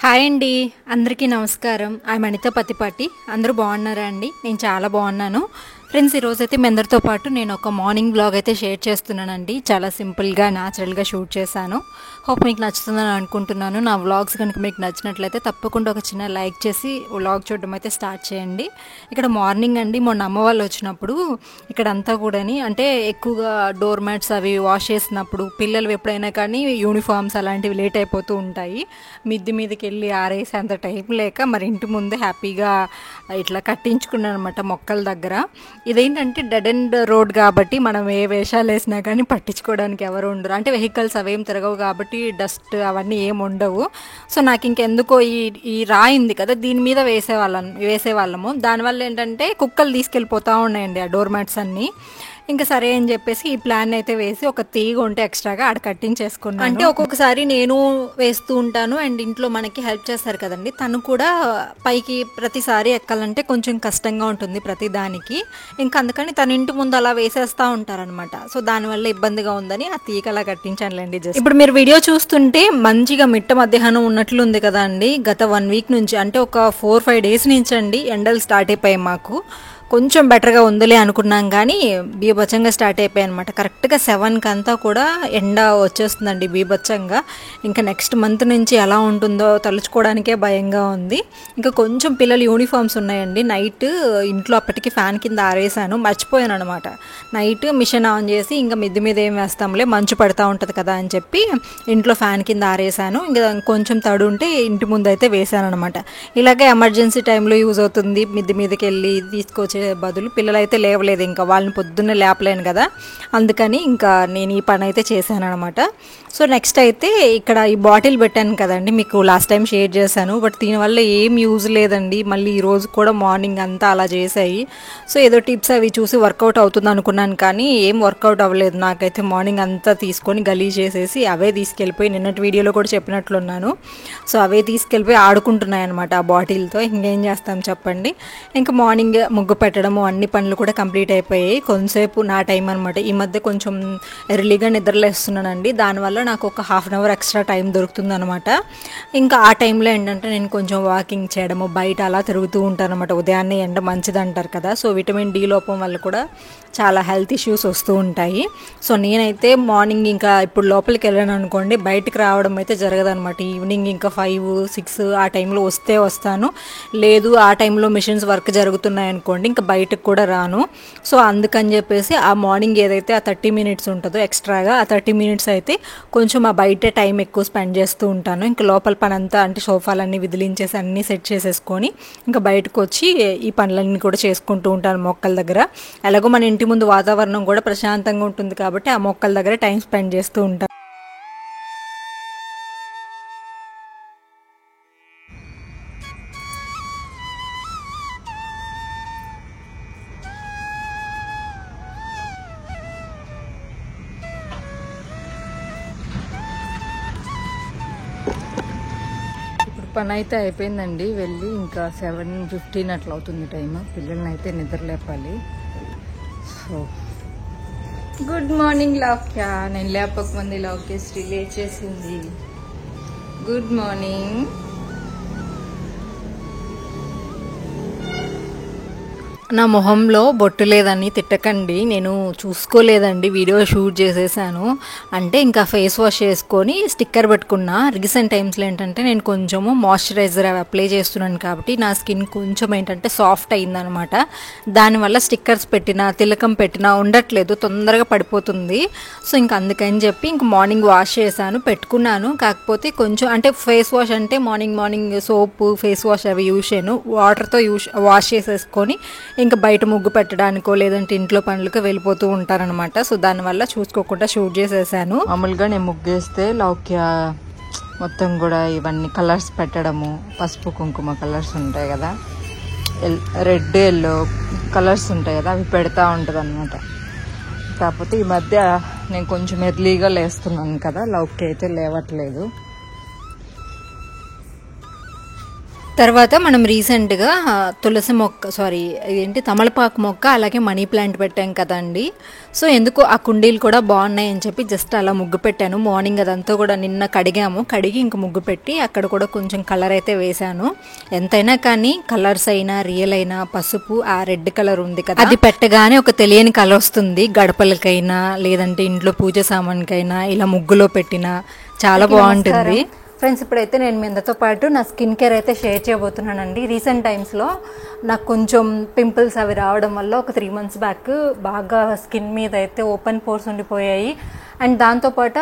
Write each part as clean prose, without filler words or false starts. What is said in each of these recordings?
Hi అండి, అందరికీ నమస్కారం. ఐఎమ్ అనిత పతిపాటి. అందరూ బాగున్నారా అండి? నేను చాలా బాగున్నాను ఫ్రెండ్స్. ఈరోజైతే మీ అందరితో పాటు నేను ఒక మార్నింగ్ బ్లాగ్ అయితే షేర్ చేస్తున్నానండి. చాలా సింపుల్గా న్యాచురల్గా షూట్ చేశాను. హోప్ మీకు నచ్చుతుందని అనుకుంటున్నాను. నా వ్లాగ్స్ కనుక మీకు నచ్చినట్లయితే తప్పకుండా ఒక చిన్న లైక్ చేసి వ్లాగ్ చూడడం అయితే స్టార్ట్ చేయండి. ఇక్కడ మార్నింగ్ అండి, మొన్న అమ్మ వాళ్ళు వచ్చినప్పుడు ఇక్కడ అంతా కూడాని అంటే ఎక్కువగా డోర్ మ్యాట్స్ అవి వాష్ చేసినప్పుడు పిల్లలు ఎప్పుడైనా కానీ యూనిఫామ్స్ అలాంటివి లేట్ అయిపోతూ ఉంటాయి. మిద్ది మీదకి వెళ్ళి ఆరేసి అంత టైం లేక మరి ఇంటి ముందే హ్యాపీగా ఇట్లా కట్టించుకున్నాను అనమాట మొక్కల దగ్గర. ఇదేంటంటే డెడ్ అండ్ రోడ్ కాబట్టి మనం ఏ వేషాలు వేసినా కానీ పట్టించుకోవడానికి ఎవరు ఉండరు. అంటే వెహికల్స్ అవేం తిరగవు కాబట్టి డస్ట్ అవన్నీ ఏమి ఉండవు. సో నాకు ఇంకెందుకో ఈ రాయింది కదా, దీని మీద వేసేవాళ్ళము. దానివల్ల ఏంటంటే కుక్కలు తీసుకెళ్ళిపోతూ ఉన్నాయండి ఆ డోర్ మ్యాట్స్ అన్నీ. ఇంకా సరే అని చెప్పేసి ఈ ప్లాన్ అయితే వేసి ఒక తీగ ఉంటే ఎక్స్ట్రాగా ఆడ కట్టించేసుకున్నాను. అంటే ఒక్కొక్కసారి నేను వేస్తూ ఉంటాను అండ్ ఇంట్లో మనకి హెల్ప్ చేస్తారు కదండి, తను కూడా పైకి ప్రతిసారి ఎక్కాలంటే కొంచెం కష్టంగా ఉంటుంది ప్రతి దానికి. ఇంకా అందుకని తన ఇంటి ముందు అలా వేసేస్తూ ఉంటారనమాట. సో దానివల్ల ఇబ్బందిగా ఉందని ఆ తీగ అలా కట్టించానులేండి. ఇప్పుడు మీరు వీడియో చూస్తుంటే మంచిగా మిట్ట మధ్యాహ్నం ఉన్నట్లు ఉంది కదా అండి. గత 1 వీక్ నుంచి అంటే ఒక 4-5 డేస్ నుంచి అండి ఎండలు స్టార్ట్ అయిపోయాయి. మాకు కొంచెం బెటర్గా ఉందిలే అనుకున్నాం కానీ బీభత్సంగా స్టార్ట్ అయిపోయాయి అనమాట. కరెక్ట్గా 7కి అంతా కూడా ఎండ వచ్చేస్తుందండి బీభత్సంగా. ఇంకా నెక్స్ట్ మంత్ నుంచి ఎలా ఉంటుందో తలుచుకోవడానికే భయంగా ఉంది. ఇంకా కొంచెం పిల్లలు యూనిఫామ్స్ ఉన్నాయండి. నైట్ ఇంట్లో అప్పటికి ఫ్యాన్ కింద ఆరేసాను, మర్చిపోయాను అనమాట. నైట్ మిషన్ ఆన్ చేసి ఇంకా మిద్ది మీద ఏం వేస్తాంలే, మంచు పడతా ఉంటుంది కదా అని చెప్పి ఇంట్లో ఫ్యాన్ కింద ఆరేసాను. ఇంకా కొంచెం తడు ఉంటే ఇంటి ముందు అయితే వేసాను అనమాట. ఇలాగే ఎమర్జెన్సీ టైంలో యూజ్ అవుతుంది. మిద్ది మీదకి వెళ్ళి తీసుకొచ్చే బదులు పిల్లలైతే లేవలేదు, ఇంకా వాళ్ళని పొద్దున్నే లేపలేను కదా, అందుకని ఇంకా నేను ఈ పని అయితే చేశాను అనమాట. సో నెక్స్ట్ అయితే ఇక్కడ ఈ బాటిల్ పెట్టాను కదండి, మీకు లాస్ట్ టైం షేర్ చేశాను. బట్ దీనివల్ల ఏం యూజ్ లేదండి. మళ్ళీ ఈరోజు కూడా మార్నింగ్ అంతా అలా చేసాయి. సో ఏదో టిప్స్ అవి చూసి వర్కౌట్ అవుతుంది అనుకున్నాను కానీ ఏం వర్కౌట్ అవ్వలేదు. నాకైతే మార్నింగ్ అంతా తీసుకొని గలీజ్ చేసేసి అవే తీసుకెళ్ళిపోయి, నిన్నటి వీడియోలో కూడా చెప్పినట్లున్నాను, సో అవే తీసుకెళ్ళిపోయి ఆడుకుంటున్నాయి అనమాట ఆ బాటిల్తో. ఇంకేం చేస్తాం చెప్పండి. ఇంకా మార్నింగ్ ముగ్గు పెట్టడము అన్ని పనులు కూడా కంప్లీట్ అయిపోయాయి. కొంతసేపు నా టైం అనమాట. ఈ మధ్య కొంచెం ఎర్లీగా నిద్రలేస్తున్నానండి. దానివల్ల నాకు ఒక 1/2 అవర్ ఎక్స్ట్రా టైం దొరుకుతుంది అనమాట. ఇంకా ఆ టైంలో ఏంటంటే నేను కొంచెం వాకింగ్ చేయడము, బయట అలా తిరుగుతూ ఉంటాను అనమాట. ఉదయాన్నే ఎండ మంచిది అంటారు కదా, సో విటమిన్ డి లోపం వల్ల కూడా చాలా హెల్త్ ఇష్యూస్ వస్తూ ఉంటాయి. సో నేనైతే మార్నింగ్ ఇంకా ఇప్పుడు లోపలికి వెళ్ళాను అనుకోండి, బయటకు రావడం అయితే జరగదనమాట. ఈవినింగ్ ఇంకా 5-6 ఆ టైంలో వస్తే వస్తాను, లేదు ఆ టైంలో మిషన్స్ వర్క్ జరుగుతున్నాయి అనుకోండి ఇంకా బయటకు కూడా రాను. సో అందుకని చెప్పేసి ఆ మార్నింగ్ ఏదైతే ఆ 30 మినిట్స్ ఉంటుందో ఎక్స్ట్రాగా, ఆ 30 మినిట్స్ అయితే కొంచెం ఆ బయట టైం ఎక్కువ స్పెండ్ చేస్తూ ఉంటాను. ఇంకా లోపల పని అంతా అంటే సోఫాలన్నీ విదిలించేసి అన్నీ సెట్ చేసేసుకొని ఇంకా బయటకు వచ్చి ఈ పనులన్నీ కూడా చేసుకుంటూ ఉంటాను మొక్కల దగ్గర. ఎలాగో మన ఇంటి ముందు వాతావరణం కూడా ప్రశాంతంగా ఉంటుంది కాబట్టి ఆ మొక్కల దగ్గర టైం స్పెండ్ చేస్తూ ఉంటాను. పని అయితే అయిపోయిందండి. వెళ్ళి ఇంకా 7:15 అట్లా అవుతుంది టైం. పిల్లల్ని అయితే నిద్ర లేపాలి. So good morning Loukya. నేను లేపకముందు లౌక్య శ్రీ లేచేసింది. Good morning. నా మొహంలో బొట్టు లేదని తిట్టకండి, నేను చూసుకోలేదండి, వీడియో షూట్ చేసేసాను. అంటే ఇంకా ఫేస్ వాష్ చేసుకొని స్టిక్కర్ పెట్టుకున్నా. రీసెంట్ టైమ్స్లో ఏంటంటే నేను కొంచెము మాయిశ్చరైజర్ అప్లై చేస్తున్నాను కాబట్టి నా స్కిన్ కొంచెం ఏంటంటే సాఫ్ట్ అయిందనమాట. దానివల్ల స్టిక్కర్స్ పెట్టినా తిలకం పెట్టినా ఉండట్లేదు, తొందరగా పడిపోతుంది. సో ఇంకా అందుకని చెప్పి ఇంక మార్నింగ్ వాష్ చేశాను, పెట్టుకున్నాను. కాకపోతే కొంచెం అంటే ఫేస్ వాష్ అంటే మార్నింగ్ సోపు ఫేస్ వాష్ అవి యూజ్ చేయను, వాటర్తో వాష్ చేసేసుకొని ఇంకా బయట ముగ్గు పెట్టడానికో లేదంటే ఇంట్లో పనులకు వెళ్ళిపోతూ ఉంటారనమాట. సో దానివల్ల చూసుకోకుండా షూట్ చేసేసాను. మామూలుగా నేను ముగ్గేస్తే లౌక్య మొత్తం కూడా ఇవన్నీ కలర్స్ పెట్టడము, పసుపు కుంకుమ కలర్స్ ఉంటాయి కదా, రెడ్ ఎల్లో కలర్స్ ఉంటాయి కదా, అవి పెడతా ఉంటుంది అనమాట. కాకపోతే ఈ మధ్య నేను కొంచెం ఎర్లీగా లేస్తున్నాను కదా, లౌక్య అయితే లేవట్లేదు. తర్వాత మనం రీసెంట్గా తులసి మొక్క ఇదేంటి తమలపాకు మొక్క అలాగే మనీ ప్లాంట్ పెట్టాం కదండి. సో ఎందుకో ఆ కుండీలు కూడా బాగున్నాయి అని చెప్పి జస్ట్ అలా ముగ్గు పెట్టాను. మార్నింగ్ అదంతా కూడా నిన్న కడిగి ఇంక ముగ్గు పెట్టి అక్కడ కూడా కొంచెం కలర్ అయితే వేశాను. ఎంతైనా కానీ కలర్స్ అయినా రియల్ అయినా పసుపు ఆ రెడ్ కలర్ ఉంది కదా, అది పెట్టగానే ఒక తెలియని కలర్ వస్తుంది. గడపలకైనా లేదంటే ఇంట్లో పూజ సామాన్కైనా ఇలా ముగ్గులో పెట్టినా చాలా బాగుంటుంది. ఫ్రెండ్స్, ఇప్పుడైతే నేను మీ అందరితో పాటు నా స్కిన్ కేర్ అయితే షేర్ చేయబోతున్నానండి. రీసెంట్ టైమ్స్లో నాకు కొంచెం పింపుల్స్ అవి రావడం వల్ల ఒక 3 months బ్యాక్ బాగా స్కిన్ మీద అయితే ఓపెన్ పోర్స్ ఉండిపోయాయి. అండ్ దాంతోపాటు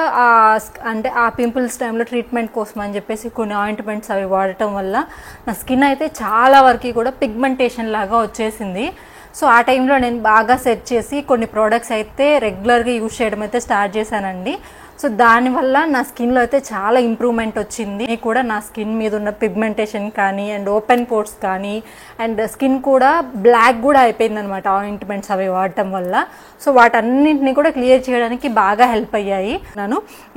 ఆ పింపుల్స్ టైంలో ట్రీట్మెంట్ కోసం అని చెప్పేసి కొన్ని ఆయింట్మెంట్స్ అవి వాడటం వల్ల నా స్కిన్ అయితే చాలా వరకు కూడా పిగ్మెంటేషన్ లాగా వచ్చేసింది. సో ఆ టైంలో నేను బాగా సెర్చ్ చేసి కొన్ని ప్రోడక్ట్స్ అయితే రెగ్యులర్గా యూజ్ చేయడం అయితే స్టార్ట్ చేశానండి. సో దానివల్ల నా స్కిన్లో అయితే చాలా ఇంప్రూవ్మెంట్ వచ్చింది. కూడా నా స్కిన్ మీద ఉన్న పిగ్మెంటేషన్ కానీ అండ్ ఓపెన్ పోర్స్ కానీ అండ్ స్కిన్ కూడా బ్లాక్ కూడా అయిపోయింది అనమాట ఆయింట్మెంట్స్ అవి వాడటం వల్ల. సో వాటన్నింటినీ కూడా క్లియర్ చేయడానికి బాగా హెల్ప్ అయ్యాయి.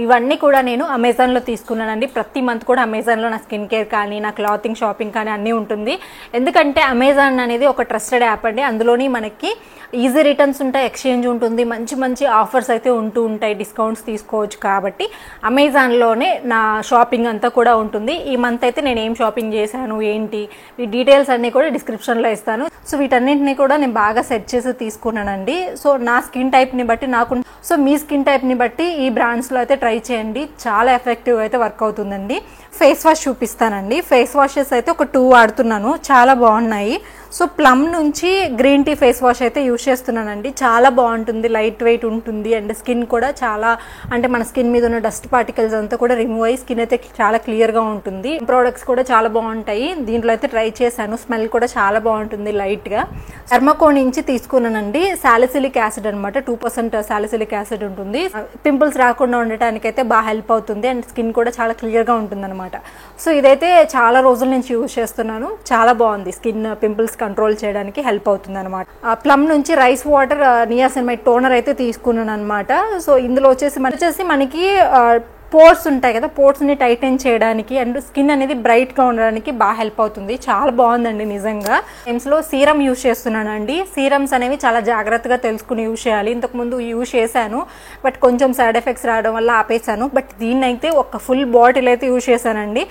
ఇవన్నీ కూడా నేను అమెజాన్లో తీసుకున్నానండి. ప్రతి మంత్ కూడా అమెజాన్లో నా స్కిన్ కేర్ కానీ నా క్లాతింగ్ షాపింగ్ కానీ అన్నీ ఉంటుంది. ఎందుకంటే అమెజాన్ అనేది ఒక ట్రస్టెడ్ యాప్ అండి. అందులోని మనకి ఈజీ రిటర్న్స్ ఉంటాయి, ఎక్స్చేంజ్ ఉంటుంది, మంచి మంచి ఆఫర్స్ అయితే ఉంటూ ఉంటాయి, డిస్కౌంట్స్ తీసుకోవచ్చు. కాబట్టి అమెజాన్లోనే నా షాపింగ్ అంతా కూడా ఉంటుంది. ఈ మంత్ అయితే నేను ఏం షాపింగ్ చేశాను ఏంటి ఈ డీటెయిల్స్ అన్నీ కూడా డిస్క్రిప్షన్లో ఇస్తాను. సో వీటన్నింటినీ కూడా నేను బాగా సెర్చ్ చేసి తీసుకున్నానండి. సో నా స్కిన్ టైప్ని బట్టి సో మీ స్కిన్ టైప్ని బట్టి ఈ బ్రాండ్స్లో అయితే ట్రై చేయండి. చాలా ఎఫెక్టివ్ అయితే వర్క్ అవుతుందండి. ఫేస్ వాష్ చూపిస్తానండి. ఫేస్ వాషెస్ అయితే ఒక 2 వాడుతున్నాను, చాలా బాగున్నాయి. సో ప్లమ్ నుంచి గ్రీన్ టీ ఫేస్ వాష్ అయితే యూజ్ చేస్తున్నానండి. చాలా బాగుంటుంది, లైట్ వెయిట్ ఉంటుంది అండ్ స్కిన్ కూడా చాలా అంటే మన స్కిన్ మీద ఉన్న డస్ట్ పార్టికల్స్ అంతా కూడా రిమూవ్ అయ్యి స్కిన్ అయితే చాలా క్లియర్గా ఉంటుంది. ప్రోడక్ట్స్ కూడా చాలా బాగుంటాయి. దీంట్లో అయితే ట్రై చేశాను, స్మెల్ కూడా చాలా బాగుంటుంది లైట్గా. డెర్మాకో నుంచి తీసుకున్నానండి. సాలిసిలిక్ యాసిడ్ అనమాట, 2% సాలిసిలిక్ యాసిడ్ ఉంటుంది. పింపుల్స్ రాకుండా ఉండటానికి అయితే బాగా హెల్ప్ అవుతుంది అండ్ స్కిన్ కూడా చాలా క్లియర్గా ఉంటుంది అనమాట. సో ఇదైతే చాలా రోజుల నుంచి యూజ్ చేస్తున్నాను, చాలా బాగుంది. స్కిన్ పింపుల్స్ కంట్రోల్ చేయడానికి హెల్ప్ అవుతుంది అనమాట. ప్లమ్ నుంచి రైస్ వాటర్ నియాసినమైడ్ టోనర్ అయితే తీసుకున్నాను అనమాట. సో ఇందులో వచ్చేసి మనకి పోర్స్ ఉంటాయి కదా, పోర్స్ని టైటన్ చేయడానికి అండ్ స్కిన్ అనేది బ్రైట్గా ఉండడానికి బాగా హెల్ప్ అవుతుంది. చాలా బాగుందండి నిజంగా. టైమ్స్లో సీరం యూజ్ చేస్తున్నానండి. సీరమ్స్ అనేవి చాలా జాగ్రత్తగా తెలుసుకుని యూజ్ చేయాలి. ఇంతకుముందు యూజ్ చేశాను బట్ కొంచెం సైడ్ ఎఫెక్ట్స్ రావడం వల్ల ఆపేసాను. బట్ దీన్ని అయితే ఒక ఫుల్ బాటిల్ అయితే యూజ్ చేశానండి.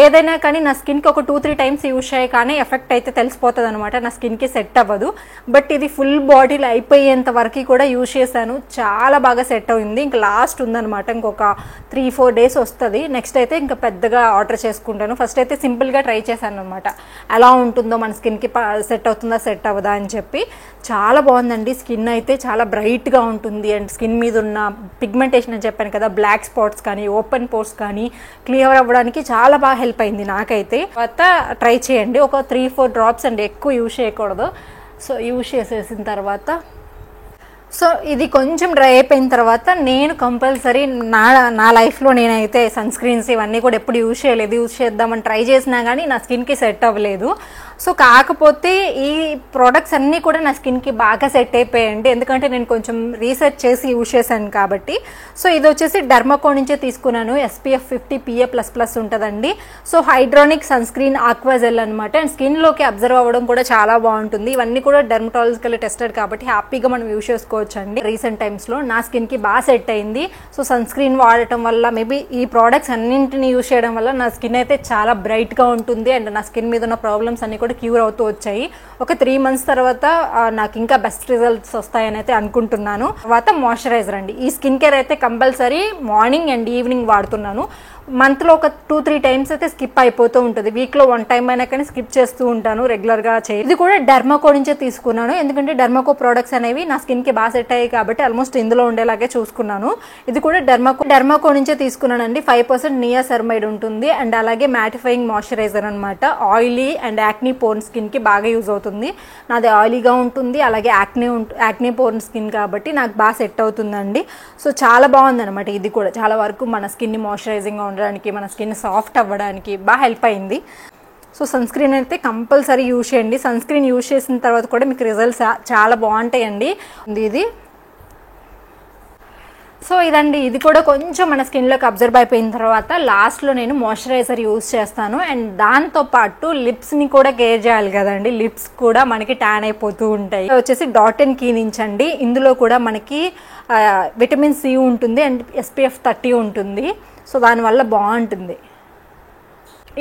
ఏదైనా కానీ నా స్కిన్కి ఒక 2-3 టైమ్స్ యూజ్ చేయ కానీ ఎఫెక్ట్ అయితే తెలిసిపోతుంది అనమాట, నా స్కిన్కి సెట్ అవ్వదు. బట్ ఇది ఫుల్ బాటిల్ అయిపోయేంత వరకు కూడా యూజ్ చేశాను, చాలా బాగా సెట్ అయింది. ఇంకా లాస్ట్ ఉందనమాట, ఇంకొక 3-4 days వస్తుంది. నెక్స్ట్ అయితే ఇంకా పెద్దగా ఆర్డర్ చేసుకుంటాను. ఫస్ట్ అయితే సింపుల్గా ట్రై చేశాను అనమాట, ఎలా ఉంటుందో మన స్కిన్కి సెట్ అవుతుందా సెట్ అవ్వదా అని చెప్పి. చాలా బాగుందండి. స్కిన్ అయితే చాలా బ్రైట్గా ఉంటుంది అండ్ స్కిన్ మీద ఉన్న పిగ్మెంటేషన్ అని చెప్పాను కదా, బ్లాక్ స్పాట్స్ కానీ ఓపెన్ పోర్స్ కానీ క్లియర్ అవ్వడానికి చాలా బాగా హెల్ప్ అయింది నాకైతే. తర్వాత ట్రై చేయండి. ఒక 3-4 drops అండి, ఎక్కువ యూజ్ చేయకూడదు. సో యూజ్ చేసేసిన తర్వాత సో ఇది కొంచెం డ్రై అయిపోయిన తర్వాత నేను కంపల్సరీ నా లైఫ్లో నేనైతే సన్ స్క్రీన్స్ ఇవన్నీ కూడా ఎప్పుడు యూజ్ చేయలేదు. యూజ్ చేద్దామని ట్రై చేసినా కానీ నా స్కిన్కి సెట్ అవ్వలేదు. సో కాకపోతే ఈ ప్రోడక్ట్స్ అన్నీ కూడా నా స్కిన్కి బాగా సెట్ అయిపోయాయండి, ఎందుకంటే నేను కొంచెం రీసెర్చ్ చేసి యూజ్ చేశాను కాబట్టి. సో ఇది వచ్చేసి డెర్మాకో నుంచే తీసుకున్నాను. SPF 50 PA++ ఉంటుందండి. సో హైడ్రానిక్ సన్ స్క్రీన్ ఆక్వాజెల్ అనమాట. అండ్ స్కిన్లోకి అబ్జర్వ్ అవ్వడం కూడా చాలా బాగుంటుంది. ఇవన్నీ కూడా డెర్మటాలజికల్ టెస్టెడ్ కాబట్టి హ్యాపీగా మనం యూజ్ చేసుకోవచ్చు అండి. రీసెంట్ టైమ్స్లో నా స్కిన్కి బాగా సెట్ అయింది. సో సన్ స్క్రీన్ వాడటం వల్ల మేబీ ఈ ప్రోడక్ట్స్ అన్నింటినీ యూజ్ చేయడం వల్ల నా స్కిన్ అయితే చాలా బ్రైట్గా ఉంటుంది అండ్ నా స్కిన్ మీద ఉన్న ప్రాబ్లమ్స్ అన్ని కూడా క్యూర్ అవుతూ వచ్చాయి. ఒక 3 months తర్వాత నాకు ఇంకా బెస్ట్ రిజల్ట్స్ వస్తాయని అయితే అనుకుంటున్నాను. తర్వాత మాయిశ్చరైజర్ అండి. ఈ స్కిన్ కేర్ అయితే కంపల్సరీ మార్నింగ్ అండ్ ఈవినింగ్ వాడుతున్నాను. మంత్లో ఒక 2-3 times అయితే స్కిప్ అయిపోతూ ఉంటుంది. వీక్లో 1 time అయినా కానీ స్కిప్ చేస్తూ ఉంటాను, రెగ్యులర్గా ఇది కూడా డెర్మాకో నుంచే తీసుకున్నాను. ఎందుకంటే డెర్మాకో ప్రోడక్ట్స్ అనేవి నా స్కిన్కి బాగా సెట్ అయ్యాయి కాబట్టి ఆల్మోస్ట్ ఇందులో ఉండేలాగే చూసుకున్నాను. ఇది కూడా డెర్మాకో నుంచే తీసుకున్నానండి. 5% నియాసెరమైడ్ ఉంటుంది అండ్ అలాగే మ్యాటిఫైయింగ్ మాయిశ్చరైజర్ అనమాట. ఆయిలీ అండ్ యాక్నీ పోర్న్ స్కిన్కి బాగా యూజ్ అవుతుంది. నాది ఆయిలీగా ఉంటుంది, అలాగే యాక్నీ పోర్న్ స్కిన్ కాబట్టి నాకు బాగా సెట్ అవుతుందండి. సో చాలా బాగుంది అనమాట. ఇది కూడా చాలా వరకు మన స్కిన్ని మాయిశ్చరైజింగ్గా ఉండడానికి, మన స్కిన్ సాఫ్ట్ అవ్వడానికి బాగా హెల్ప్ అయింది. సో సన్ స్క్రీన్ అయితే కంపల్సరీ యూజ్ చేయండి. సన్ స్క్రీన్ యూజ్ చేసిన తర్వాత కూడా మీకు రిజల్ట్స్ చాలా బాగుంటాయండి. ఇది సో ఇదండి, ఇది కూడా కొంచెం మన స్కిన్లోకి అబ్జర్వ్ అయిపోయిన తర్వాత లాస్ట్లో నేను మాయిశ్చరైజర్ యూస్ చేస్తాను. అండ్ దాంతోపాటు లిప్స్ని కూడా కేర్ చేయాలి కదండి, లిప్స్ కూడా మనకి ట్యాన్ అయిపోతూ ఉంటాయి. వచ్చేసి డాట్ కీ నుంచి అండి. ఇందులో కూడా మనకి విటమిన్ సి ఉంటుంది అండ్ SPF 30 ఉంటుంది. సో దానివల్ల బాగుంటుంది.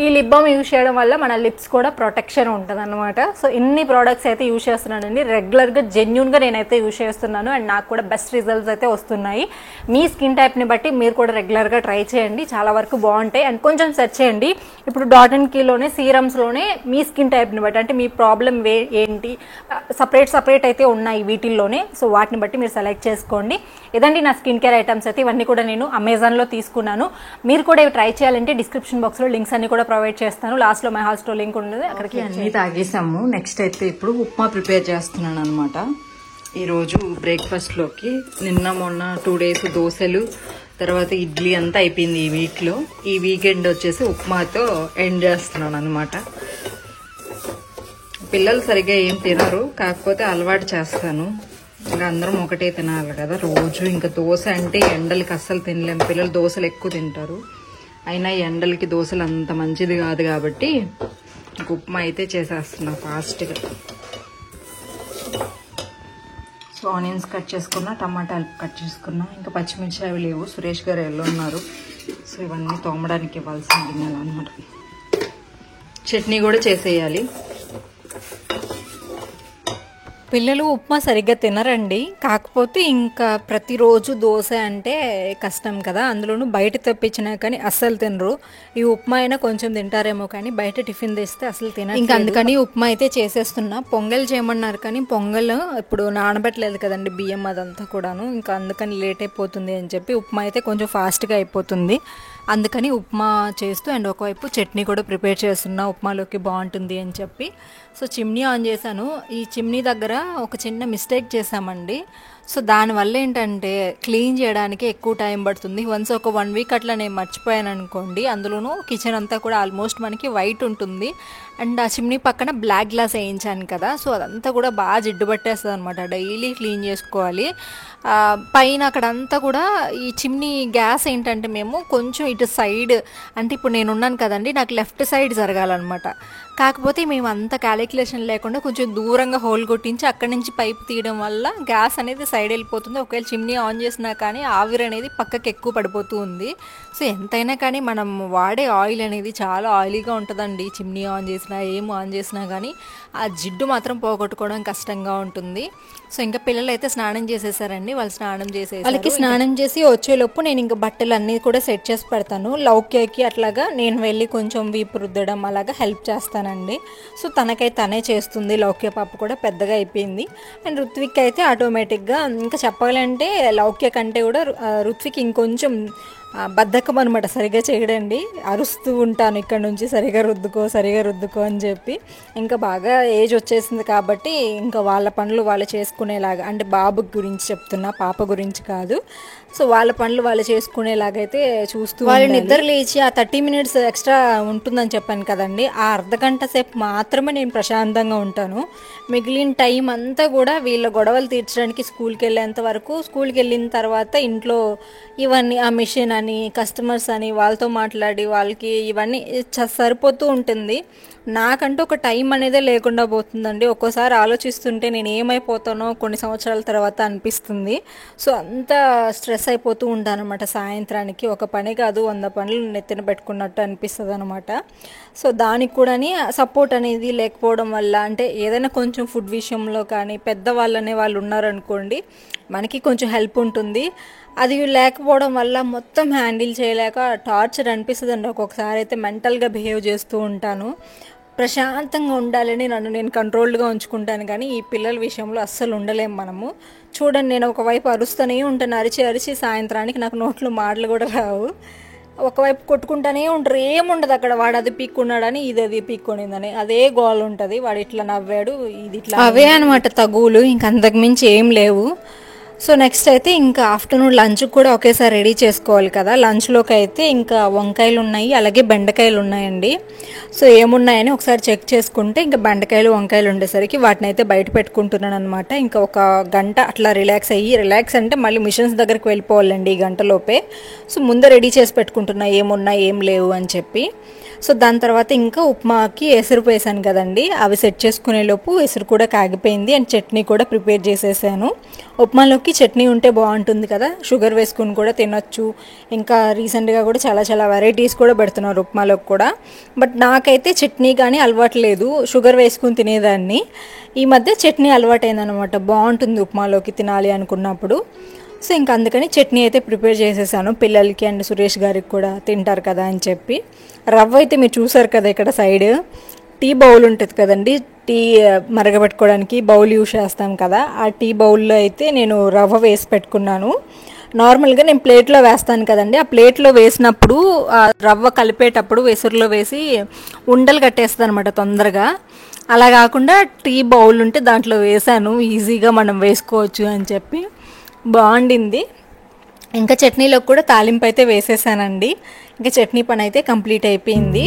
ఈ లిప్ బామ్ యూజ్ చేయడం వల్ల మన లిప్స్ కూడా ప్రొటెక్షన్ ఉంటుంది అనమాట. సో ఇన్ని ప్రోడక్ట్స్ అయితే యూజ్ చేస్తున్నానండి. రెగ్యులర్గా జెన్యూన్గా నేనైతే యూజ్ చేస్తున్నాను అండ్ నాకు కూడా బెస్ట్ రిజల్ట్స్ అయితే వస్తున్నాయి. మీ స్కిన్ టైప్ని బట్టి మీరు కూడా రెగ్యులర్గా ట్రై చేయండి, చాలా వరకు బాగుంటాయి. అండ్ కొంచెం సెర్చ్ చేయండి, ఇప్పుడు డాట్ అండ్ కీలోనే సీరమ్స్లోనే మీ స్కిన్ టైప్ని బట్టి, అంటే మీ ప్రాబ్లం ఏంటి, సపరేట్ అయితే ఉన్నాయి వీటిల్లోనే. సో వాటిని బట్టి మీరు సెలెక్ట్ చేసుకోండి. ఇదండి నా స్కిన్ కేర్ ఐటమ్స్ అయితే. ఇవన్నీ కూడా నేను అమెజాన్లో తీసుకున్నాను. మీరు కూడా ఇవి ట్రై చేయాలంటే డిస్క్రిప్షన్ బాక్స్లో లింక్స్ అన్ని కూడా ప్రొవైడ్ చేస్తాను. లాస్ట్ లో మై హాల్ స్టోర్ లింక్ ఉంటుంది, అక్కడికి అన్ని తాగేసాము. నెక్స్ట్ అయితే ఇప్పుడు ఉప్మా ప్రిపేర్ చేస్తున్నాను అనమాట. ఈరోజు బ్రేక్ఫాస్ట్లోకి నిన్న మొన్న 2 days దోశలు, తర్వాత ఇడ్లీ అంతా అయిపోయింది ఈ వీక్లో. ఈ వీకెండ్ వచ్చేసి ఉప్మాతో ఎండ్ చేస్తున్నాను అనమాట. పిల్లలు సరిగ్గా ఏం తినరు, కాకపోతే అలవాటు చేస్తాను. ఇంకా అందరం ఒకటే తినాలి కదా రోజు. ఇంకా దోశ అంటే ఎండలకి అస్సలు తినలేము, పిల్లలు దోశలు ఎక్కువ తింటారు. అయినా ఎండలకి దోశలు అంత మంచిది కాదు కాబట్టి ఉప్మా అయితే చేసేస్తున్నా ఫాస్ట్గా. సో ఆనియన్స్ కట్ చేసుకున్నా, టమాటాలు కట్ చేసుకున్నా, ఇంకా పచ్చిమిర్చి అవి లేవు. సురేష్ గారు ఉన్నారు. సో ఇవన్నీ తోమడానికి ఇవ్వాల్సిన గిన్నెలు అనమాట. చట్నీ కూడా చేసేయాలి. పిల్లలు ఉప్మా సరిగ్గా తినరండి, కాకపోతే ఇంకా ప్రతిరోజు దోశ అంటే కష్టం కదా, అందులోనూ బయట తెప్పించినా కానీ అస్సలు తినరు. ఈ ఉప్మా అయినా కొంచెం తింటారేమో కానీ బయట టిఫిన్ తెస్తే అసలు తినరు. ఇంకా అందుకని ఉప్మా అయితే చేసేస్తున్నా. పొంగల్ చేయమన్నారు కానీ పొంగల్ ఇప్పుడు నానబెట్టలేదు కదండి బియ్యం అదంతా కూడాను, ఇంకా అందుకని లేట్ అయిపోతుంది అని చెప్పి ఉప్మా అయితే కొంచెం ఫాస్ట్గా అయిపోతుంది. అందుకని ఉప్మా చేస్తూ అండ్ ఒకవైపు చట్నీ కూడా ప్రిపేర్ చేస్తున్నా, ఉప్మాలోకి బాగుంటుంది అని చెప్పి. సో చిమ్నీ ఆన్ చేశాను. ఈ చిమ్నీ దగ్గర ఒక చిన్న మిస్టేక్ చేశామండి. సో దానివల్ల ఏంటంటే క్లీన్ చేయడానికి ఎక్కువ టైం పడుతుంది. వన్స్ ఒక 1 week అట్లా నేను మర్చిపోయాను అనుకోండి, అందులోనూ కిచెన్ అంతా కూడా ఆల్మోస్ట్ మనకి వైట్ ఉంటుంది. అండ్ ఆ చిమ్నీ పక్కన బ్లాక్ గ్లాస్ వేయించాను కదా, సో అదంతా కూడా బాగా జిడ్డు పట్టేస్తుంది అనమాట. డైలీ క్లీన్ చేసుకోవాలి. పైన అక్కడంతా కూడా ఈ చిమ్నీ గ్యాస్ ఏంటంటే మేము కొంచెం ఇటు సైడ్, అంటే ఇప్పుడు నేను ఉన్నాను కదండి, నాకు లెఫ్ట్ సైడ్ జరగాలన్నమాట. కాకపోతే మేము అంత క్యాలిక్యులేషన్ లేకుండా కొంచెం దూరంగా హోల్ కొట్టించి అక్కడి నుంచి పైప్ తీయడం వల్ల గ్యాస్ అనేది సైడ్ వెళ్ళిపోతుంది. ఒకవేళ చిమ్నీ ఆన్ చేసినా కానీ ఆవిరి అనేది పక్కకి ఎక్కువ పడిపోతూ ఉంది. సో ఎంతైనా కానీ మనం వాడే ఆయిల్ అనేది చాలా ఆయిలీగా ఉంటుందండి. చిమ్నీ ఆన్ చేసినా ఏం ఆన్ చేసినా కానీ ఆ జిడ్డు మాత్రం పోగొట్టుకోవడం కష్టంగా ఉంటుంది. సో ఇంకా పిల్లలు అయితే స్నానం చేసేసారండి. వాళ్ళు స్నానం చేసేసి వాళ్ళకి స్నానం చేసి వచ్చేలోపు నేను ఇంకా బట్టలు అన్నీ కూడా సెట్ చేసి పెడతాను. లౌక్యకి అట్లాగా నేను వెళ్ళి కొంచెం వీపు రుద్దడం అలాగా హెల్ప్ చేస్తానండి. సో తనకైతే తనే చేస్తుంది. లౌక్య పాప కూడా పెద్దగా అయిపోయింది. అండ్ రుత్విక్ అయితే ఆటోమేటిక్గా, ఇంకా చెప్పాలంటే లౌక్య కంటే కూడా రుత్విక్ ఇంకొంచెం బద్ధకం అనమాట, సరిగా చేయడండి. అరుస్తూ ఉంటాను ఇక్కడ నుంచి, సరిగా రుద్దుకో అని చెప్పి. ఇంకా బాగా ఏజ్ వచ్చేసింది కాబట్టి ఇంకా వాళ్ళ పనులు వాళ్ళు చేసుకునేలాగా, అంటే బాబు గురించి చెప్తున్నా, పాప గురించి కాదు. సో వాళ్ళ పనులు వాళ్ళు చేసుకునేలాగైతే చూస్తూ, వాళ్ళ నిద్ర లేచి ఆ 30 minutes ఎక్స్ట్రా ఉంటుందని చెప్పాను కదండి, ఆ అర్ధగంట సేపు మాత్రమే నేను ప్రశాంతంగా ఉంటాను. మిగిలిన టైం అంతా కూడా వీళ్ళ గొడవలు తీర్చడానికి స్కూల్కి వెళ్ళేంత వరకు, స్కూల్కి వెళ్ళిన తర్వాత ఇంట్లో ఇవన్నీ ఆ మిషన్ అని, కస్టమర్స్ అని, వాళ్ళతో మాట్లాడి వాళ్ళకి ఇవన్నీ సరిపోతూ ఉంటుంది. నాకంటూ ఒక టైం అనేదే లేకుండా పోతుందండి. ఒక్కోసారి ఆలోచిస్తుంటే నేను ఏమైపోతానో కొన్ని సంవత్సరాల తర్వాత అనిపిస్తుంది. సో అంత స్ట్రెస్ అయిపోతూ ఉంటాను అనమాట. సాయంత్రానికి ఒక పని కాదు 100 పనులు నెత్తిన పెట్టుకున్నట్టు అనిపిస్తుంది అనమాట. సో దానికి కూడా సపోర్ట్ అనేది లేకపోవడం వల్ల, అంటే ఏదైనా కొంచెం ఫుడ్ విషయంలో కానీ పెద్దవాళ్ళు అనే వాళ్ళు ఉన్నారనుకోండి, మనకి కొంచెం హెల్ప్ ఉంటుంది. అది లేకపోవడం వల్ల మొత్తం హ్యాండిల్ చేయలేక టార్చర్ అనిపిస్తుంది అండి. ఒక్కొక్కసారి అయితే మెంటల్గా బిహేవ్ చేస్తూ ఉంటాను. ప్రశాంతంగా ఉండాలని నన్ను నేను కంట్రోల్డ్గా ఉంచుకుంటాను, కానీ ఈ పిల్లల విషయంలో అస్సలు ఉండలేము మనము. చూడండి, నేను ఒకవైపు అరుస్తూనే ఉంటాను, అరిచి సాయంత్రానికి నాకు నోట్లో మాటలు కూడా రావు. ఒకవైపు కొట్టుకుంటానే ఉంటారు, ఏముండదు అక్కడ. వాడు అది పీక్కున్నాడని ఇది అది పీక్కొనిందని అదే గోల్ ఉంటుంది. వాడు ఇట్లా నవ్వాడు, ఇది ఇట్లా, అవే అనమాట తగువులు, ఇంక అంతకుమించి ఏం లేవు. సో నెక్స్ట్ అయితే ఇంకా ఆఫ్టర్నూన్ లంచ్ కూడా ఒకేసారి రెడీ చేసుకోవాలి కదా. లంచ్లోకి అయితే ఇంకా వంకాయలు ఉన్నాయి, అలాగే బెండకాయలు ఉన్నాయండి. సో ఏమున్నాయని ఒకసారి చెక్ చేసుకుంటే ఇంకా బెండకాయలు వంకాయలు ఉండేసరికి వాటిని అయితే బయట పెట్టుకుంటున్నాను అనమాట. ఇంకా ఒక గంట అట్లా రిలాక్స్ అంటే మళ్ళీ మిషన్స్ దగ్గరికి వెళ్ళిపోవాలండి ఈ గంటలోపే. సో ముందే రెడీ చేసి పెట్టుకుంటున్నా ఏమున్నాయి ఏం లేవు అని చెప్పి. సో దాని తర్వాత ఇంకా ఉప్మాకి ఎసురు వేసాను కదండి, అవి సెట్ చేసుకునే లోపు ఎసురు కూడా కాగిపోయింది అండ్ చట్నీ కూడా ప్రిపేర్ చేసేసాను. ఉప్మాలోకి చట్నీ ఉంటే బాగుంటుంది కదా, షుగర్ వేసుకుని కూడా తినొచ్చు. ఇంకా రీసెంట్గా కూడా చాలా వెరైటీస్ కూడా పెడుతున్నారు ఉప్మాలోకి కూడా. బట్ నాకైతే చట్నీ కానీ అలవాటు లేదు, షుగర్ వేసుకుని తినేదాన్ని. ఈ మధ్య చట్నీ అలవాటైందనమాట, బాగుంటుంది ఉప్మాలోకి తినాలి అనుకున్నప్పుడు. సో ఇంకా అందుకని చట్నీ అయితే ప్రిపేర్ చేసేసాను పిల్లలకి అండ్ సురేష్ గారికి కూడా తింటారు కదా అని చెప్పి. రవ్వ అయితే మీరు చూసారు కదా ఇక్కడ సైడ్ టీ బౌల్ ఉంటుంది కదండి, టీ మరగబెట్టుకోవడానికి బౌల్ యూజ్ చేస్తాం కదా, ఆ టీ బౌల్లో అయితే నేను రవ్వ వేసి పెట్టుకున్నాను. నార్మల్గా నేను ప్లేట్లో వేస్తాను కదండి, ఆ ప్లేట్లో వేసినప్పుడు ఆ రవ్వ కలిపేటప్పుడు వెసురులో వేసి ఉండలు కట్టేస్తుంది అనమాట తొందరగా. అలా కాకుండా టీ బౌల్ ఉంటే దాంట్లో వేసాను, ఈజీగా మనం వేసుకోవచ్చు అని చెప్పి బాగుండింది. ఇంకా చట్నీలోకి కూడా తాలింపు అయితే వేసేసానండి. ఇంకా చట్నీ పని అయితే కంప్లీట్ అయిపోయింది.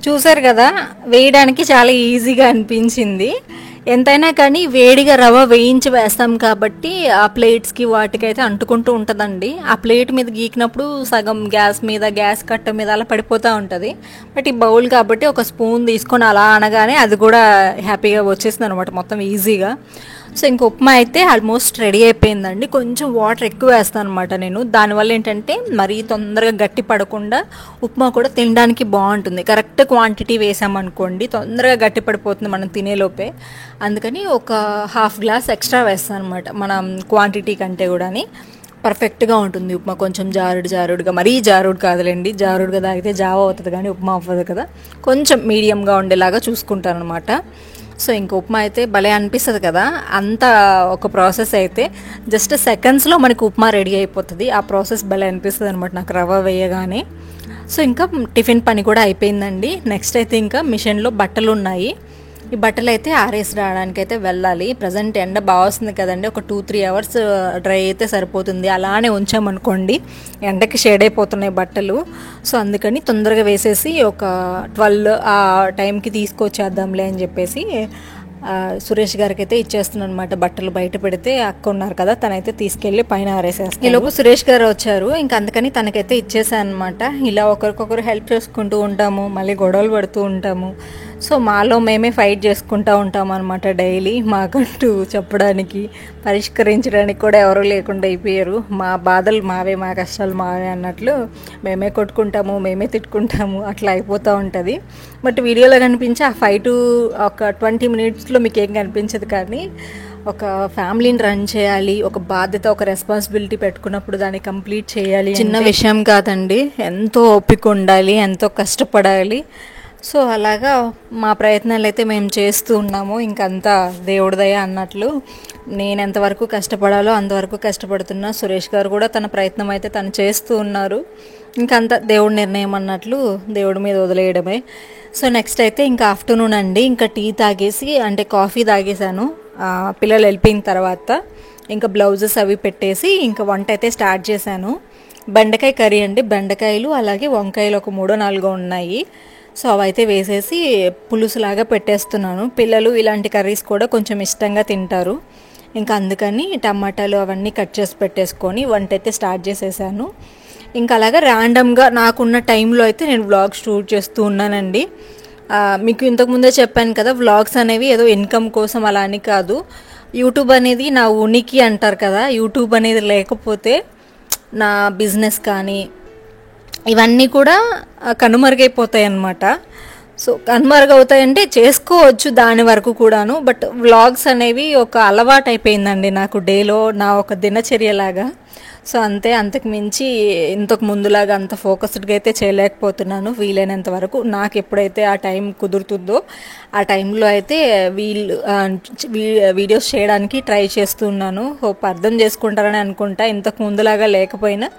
చూసారు కదా, వేయడానికి చాలా ఈజీగా అనిపించింది. ఎంతైనా కానీ వేడిగా రవ్వ వేయించి వేస్తాం కాబట్టి ఆ ప్లేట్స్కి వాటికైతే అంటుకుంటూ ఉంటుందండి. ఆ ప్లేట్ మీద గీకినప్పుడు సగం గ్యాస్ కట్ట మీద అలా పడిపోతూ ఉంటుంది. బట్ ఈ బౌల్ కాబట్టి ఒక స్పూన్ తీసుకొని అలా అనగానే అది కూడా హ్యాపీగా వచ్చేసింది అనమాట మొత్తం ఈజీగా. సో ఇంక ఉప్మా అయితే ఆల్మోస్ట్ రెడీ అయిపోయిందండి. కొంచెం వాటర్ ఎక్కువ వేస్తాను అనమాట నేను, దానివల్ల ఏంటంటే మరీ తొందరగా గట్టి పడకుండా ఉప్మా కూడా తినడానికి బాగుంటుంది. కరెక్ట్ క్వాంటిటీ వేసామనుకోండి తొందరగా గట్టి పడిపోతుంది మనం తినేలోపే. అందుకని ఒక హాఫ్ గ్లాస్ ఎక్స్ట్రా వేస్తాను అనమాట మనం క్వాంటిటీ కంటే కూడా. పర్ఫెక్ట్గా ఉంటుంది ఉప్మా, కొంచెం జారుడుగా, మరీ జారుడు కాదులేండి, జారుడుగా తాగితే జావ అవుతుంది కానీ ఉప్మా అవ్వదు కదా, కొంచెం మీడియంగా ఉండేలాగా చూసుకుంటాను అనమాట. సో ఇంక ఉప్మా అయితే భలే అనిపిస్తుంది కదా, అంత ఒక ప్రాసెస్ అయితే జస్ట్ సెకండ్స్లో మనకి ఉప్మా రెడీ అయిపోతుంది. ఆ ప్రాసెస్ భలే అనిపిస్తుంది అనమాట నాకు రవ్వ వేయగానే. సో ఇంకా టిఫిన్ పని కూడా అయిపోయిందండి. నెక్స్ట్ అయితే ఇంకా మిషన్లో బట్టలు ఉన్నాయి, ఈ బట్టలు అయితే ఆరేసి రావడానికి అయితే వెళ్ళాలి. ప్రజెంట్ ఎండ బాగా వస్తుంది కదండి, ఒక 2-3 అవర్స్ డ్రై అయితే సరిపోతుంది. అలానే ఉంచామనుకోండి ఎండకి షేడ్ అయిపోతున్నాయి బట్టలు. సో అందుకని తొందరగా వేసేసి ఒక 12 ఆ టైంకి తీసుకొచ్చేద్దాంలే అని చెప్పేసి సురేష్ గారికి అయితే ఇచ్చేస్తున్నాను అనమాట. బట్టలు బయట పెడితే అక్క ఉన్నారు కదా, తనైతే తీసుకెళ్ళి పైన ఆరేసేస్తాను. ఈలోపు సురేష్ గారు వచ్చారు, ఇంకా అందుకని తనకైతే ఇచ్చేసాను అనమాట. ఇలా ఒకరికొకరు హెల్ప్ చేసుకుంటూ ఉంటాము, మళ్ళీ గొడవలు పడుతూ ఉంటాము. సో మాలో మేమే ఫైట్ చేసుకుంటూ ఉంటాం అనమాట డైలీ. మాకంటూ చెప్పడానికి పరిష్కరించడానికి కూడా ఎవరూ లేకుండా అయిపోయారు. మా బాధలు మావే, మా కష్టాలు మావే అన్నట్లు మేమే కొట్టుకుంటాము, మేమే తిట్టుకుంటాము, అట్లా అయిపోతూ ఉంటుంది. బట్ వీడియోలో కనిపించే ఆ ఫైట్ ఒక 20 మినిట్స్లో మీకు ఏం కనిపించదు, కానీ ఒక ఫ్యామిలీని రన్ చేయాలి, ఒక బాధ్యత, ఒక రెస్పాన్సిబిలిటీ పెట్టుకున్నప్పుడు దాన్ని కంప్లీట్ చేయాలి. చిన్న విషయం కాదండి, ఎంతో ఓపిక ఉండాలి, ఎంతో కష్టపడాలి. సో అలాగా మా ప్రయత్నాలు అయితే మేము చేస్తూ ఉన్నాము. ఇంకంతా దేవుడి దయ అన్నట్లు. నేను ఎంతవరకు కష్టపడాలో అంతవరకు కష్టపడుతున్నా, సురేష్ గారు కూడా తన ప్రయత్నం అయితే తను చేస్తూ ఉన్నారు. ఇంకంతా దేవుడి నిర్ణయం అన్నట్లు దేవుడి మీద వదిలేయడమే. సో నెక్స్ట్ అయితే ఇంకా ఆఫ్టర్నూన్ అండి, ఇంకా టీ తాగేసి అంటే కాఫీ తాగేసాను పిల్లలు వెళ్ళిపోయిన తర్వాత. ఇంకా బ్లౌజెస్ అవి పెట్టేసి ఇంకా వంట అయితే స్టార్ట్ చేశాను. బెండకాయ కర్రీ అండి, బెండకాయలు అలాగే వంకాయలు ఒక 3-4 ఉన్నాయి. సో అవైతే వేసేసి పులుసులాగా పెట్టేస్తున్నాను. పిల్లలు ఇలాంటి కర్రీస్ కూడా కొంచెం ఇష్టంగా తింటారు. ఇంకా అందుకని టమాటాలు అవన్నీ కట్ చేసి పెట్టేసుకొని వంట అయితే స్టార్ట్ చేసేసాను. ఇంకా అలాగా ర్యాండమ్గా నాకున్న టైంలో అయితే నేను వ్లాగ్స్ షూట్ చేస్తూ ఉన్నానండి. మీకు ఇంతకుముందే చెప్పాను కదా, వ్లాగ్స్ అనేవి ఏదో ఇన్కమ్ కోసం అలా అని కాదు. యూట్యూబ్ అనేది నా ఉనికి అంటారు కదా, యూట్యూబ్ అనేది లేకపోతే నా బిజినెస్ కానీ ఇవన్నీ కూడా కనుమరుగైపోతాయి అన్నమాట. సో కనుమరుగవుతాయంటే చేసుకోవచ్చు దాని వరకు కూడాను, బట్ వ్లాగ్స్ అనేవి ఒక అలవాటు అయిపోయిందండి నాకు డేలో, నా ఒక దినచర్యలాగా. సో అంతే, అంతకు మించి ఇంతకు ముందులాగా అంత ఫోకస్డ్గా అయితే చేయలేకపోతున్నాను. వీలైనంత వరకు నాకు ఎప్పుడైతే ఆ టైం కుదురుతుందో ఆ టైంలో అయితే వీడియోస్ చేయడానికి ట్రై చేస్తున్నాను. హోప్ అర్థం చేసుకుంటారని అనుకుంటా. ఇంతకు ముందులాగా లేకపోయినా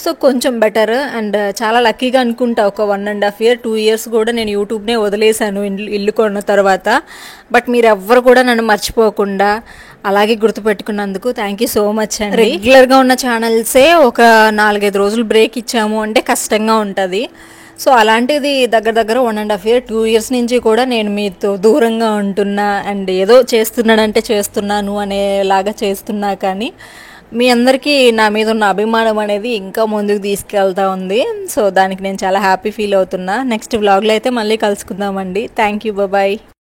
సో కొంచెం బెటర్. అండ్ చాలా లక్కీగా అనుకుంటా, ఒక 1.5 year 2 years కూడా నేను యూట్యూబ్నే వదిలేశాను ఇల్లు కొన్న తర్వాత. బట్ మీరు ఎవ్వరు కూడా నన్ను మర్చిపోకుండా అలాగే గుర్తుపెట్టుకున్నందుకు థ్యాంక్ యూ సో మచ్ అండి. రెగ్యులర్గా ఉన్న ఛానల్సే ఒక 4-5 రోజులు బ్రేక్ ఇచ్చాము అంటే కష్టంగా ఉంటుంది. సో అలాంటిది దగ్గర దగ్గర 1.5 year 2 years నుంచి కూడా నేను మీతో దూరంగా ఉంటున్నా. అండ్ ఏదో చేస్తున్నానంటే చేస్తున్నాను అనేలాగా చేస్తున్నా, కానీ మీ అందరికీ నా మీద ఉన్న అభిమానం అనేది ఇంకా ముందుకు తీసుకెళ్తా ఉంది. సో దానికి నేను చాలా హ్యాపీ ఫీల్ అవుతున్నా. నెక్స్ట్ వ్లాగ్లో అయితే మళ్ళీ కలుసుకుందామండి. Thank you, bye.